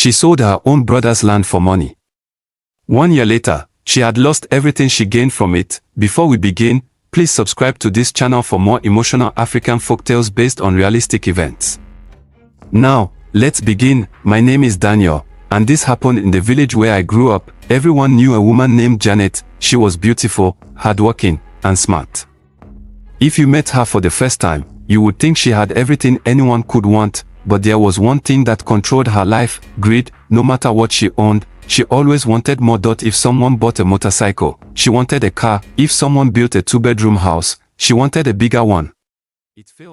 She sold her own brother's land for money. 1 year later, she had lost everything she gained from it. Before we begin, please subscribe to this channel for more emotional African folktales based on realistic events. Now, let's begin. My name is Daniel, and this happened in the village where I grew up. Everyone knew a woman named Janet. She was beautiful, hardworking, and smart. If you met her for the first time, you would think she had everything anyone could want, but there was one thing that controlled her life: greed. No matter what she owned, she always wanted more. If someone bought a motorcycle, she wanted a car. If someone built a 2-bedroom house, she wanted a bigger one.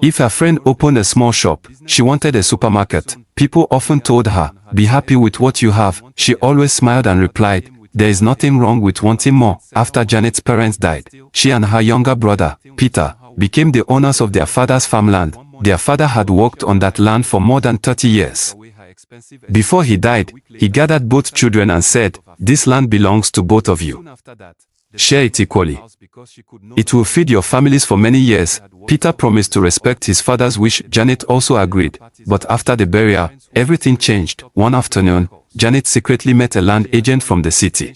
If her friend opened a small shop, she wanted a supermarket. People often told her, "Be happy with what you have." She always smiled and replied, "There is nothing wrong with wanting more." After Janet's parents died, she and her younger brother, Peter, became the owners of their father's farmland. Their father had worked on that land for more than 30 years. Before he died, he gathered both children and said, "This land belongs to both of you. Share it equally. It will feed your families for many years." Peter promised to respect his father's wish. Janet also agreed. But after the burial, everything changed. One afternoon, Janet secretly met a land agent from the city.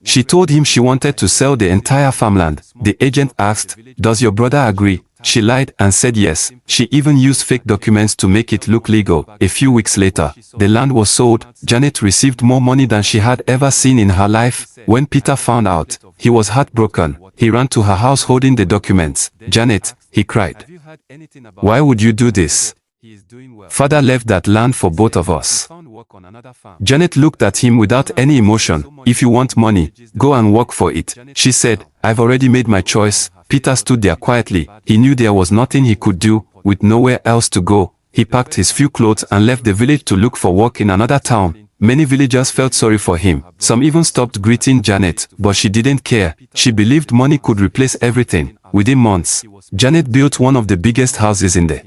She told him she wanted to sell the entire farmland. The agent asked, "Does your brother agree?" She lied and said yes. She even used fake documents to make it look legal. A few weeks later, the land was sold. Janet received more money than she had ever seen in her life. When Peter found out, he was heartbroken. He ran to her house holding the documents. "Janet," he cried, "why would you do this? Father left that land for both of us." Janet looked at him without any emotion. "If you want money, go and work for it," she said. "I've already made my choice." Peter stood there quietly. He knew there was nothing he could do. With nowhere else to go, he packed his few clothes and left the village to look for work in another town. Many villagers felt sorry for him. Some even stopped greeting Janet, but she didn't care. She believed money could replace everything. Within months, Janet built one of the biggest houses in the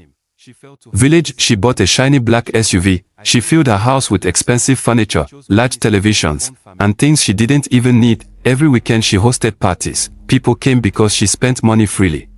village. She bought a shiny black SUV. She filled her house with expensive furniture, large televisions, and things she didn't even need. Every weekend she hosted parties. People came because she spent money freely.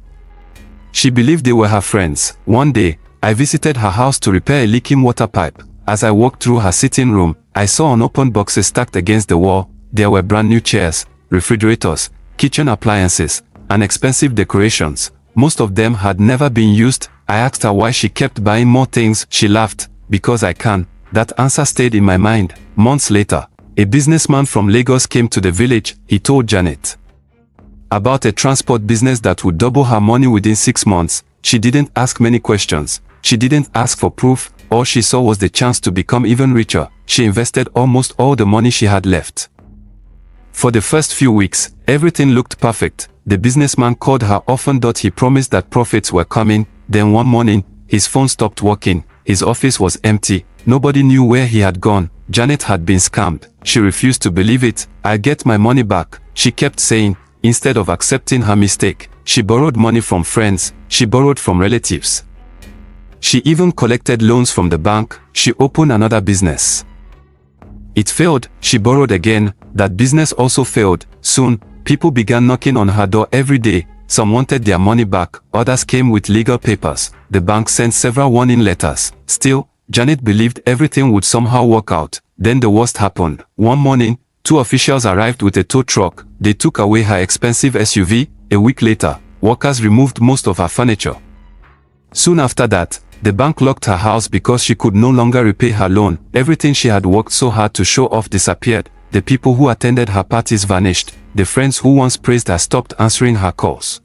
She believed they were her friends. One day, I visited her house to repair a leaking water pipe. As I walked through her sitting room, I saw unopened boxes stacked against the wall. There were brand new chairs, refrigerators, kitchen appliances, and expensive decorations. Most of them had never been used. I asked her why she kept buying more things. She laughed. "Because I can." That answer stayed in my mind. Months later, a businessman from Lagos came to the village. He told Janet about a transport business that would double her money within 6 months. She didn't ask many questions. She didn't ask for proof. All she saw was the chance to become even richer. She invested almost all the money she had left. For the first few weeks, everything looked perfect. The businessman called her often. He promised that profits were coming. Then one morning, his phone stopped working. His office was empty. Nobody knew where he had gone. Janet had been scammed. She refused to believe it. "I'll get my money back," she kept saying. Instead of accepting her mistake, she borrowed money from friends. She borrowed from relatives. She even collected loans from the bank. She opened another business. It failed. She borrowed again. That business also failed. Soon, people began knocking on her door every day. Some wanted their money back. Others came with legal papers. The bank sent several warning letters. Still, Janet believed everything would somehow work out. Then the worst happened. One morning, 2 officials arrived with a tow truck. They took away her expensive SUV. A week later, workers removed most of her furniture. Soon after that, the bank locked her house because she could no longer repay her loan. Everything she had worked so hard to show off disappeared. The people who attended her parties vanished. The friends who once praised her stopped answering her calls.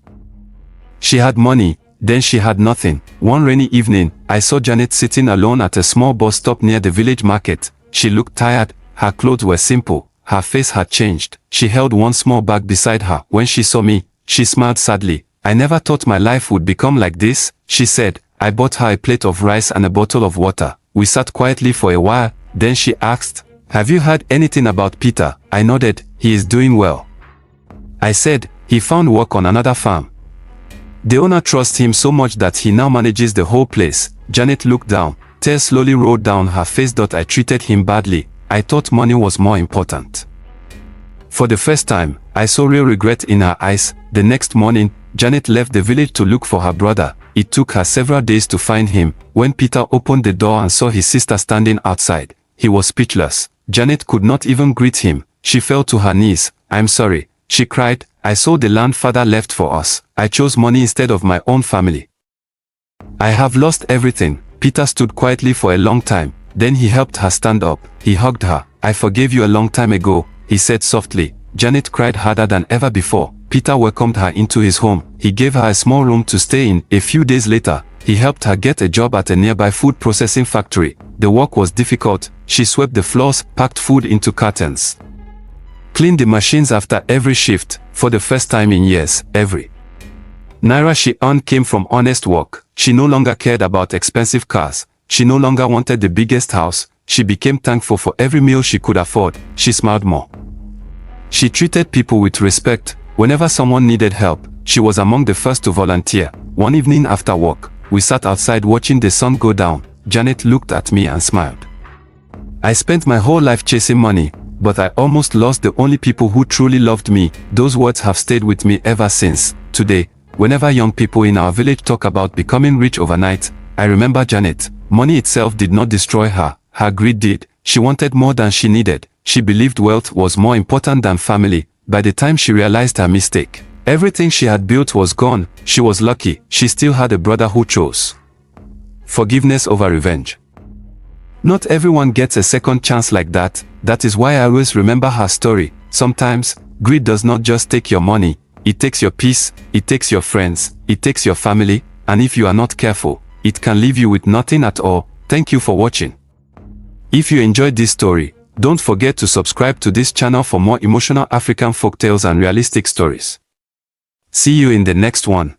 She had money, then she had nothing. One rainy evening, I saw Janet sitting alone at a small bus stop near the village market. She looked tired. Her clothes were simple. Her face had changed. She held one small bag beside her. When she saw me, she smiled sadly. "I never thought my life would become like this," she said. I bought her a plate of rice and a bottle of water. We sat quietly for a while. Then she asked, "Have you heard anything about Peter?" I nodded. "He is doing well." I said, "He found work on another farm. The owner trusts him so much that he now manages the whole place." Janet looked down. Tears slowly rolled down her face. "I treated him badly. I thought money was more important." For the first time, I saw real regret in her eyes. The next morning, Janet left the village to look for her brother. It took her several days to find him. When Peter opened the door and saw his sister standing outside, he was speechless. Janet could not even greet him. She fell to her knees. "I'm sorry," she cried. "I sold the land father left for us. I chose money instead of my own family. I have lost everything." Peter stood quietly for a long time. Then he helped her stand up. He hugged her. "I forgave you a long time ago," he said softly. Janet cried harder than ever before. Peter welcomed her into his home. He gave her a small room to stay in. A few days later, he helped her get a job at a nearby food processing factory. The work was difficult. She swept the floors, packed food into cartons, cleaned the machines after every shift. For the first time in years, every naira she earned came from honest work. She no longer cared about expensive cars. She no longer wanted the biggest house. She became thankful for every meal she could afford. She smiled more. She treated people with respect. Whenever someone needed help, she was among the first to volunteer. One evening after work, we sat outside watching the sun go down. Janet looked at me and smiled. "I spent my whole life chasing money, but I almost lost the only people who truly loved me." Those words have stayed with me ever since. Today, whenever young people in our village talk about becoming rich overnight, I remember Janet. Money itself did not destroy her. Her greed did. She wanted more than she needed. She believed wealth was more important than family. By the time she realized her mistake, everything she had built was gone. She was lucky. She still had a brother who chose forgiveness over revenge. Not everyone gets a second chance like that. That is why I always remember her story. Sometimes, greed does not just take your money. It takes your peace, it takes your friends, it takes your family, and if you are not careful, it can leave you with nothing at all. Thank you for watching. If you enjoyed this story, don't forget to subscribe to this channel for more emotional African folktales and realistic stories. See you in the next one.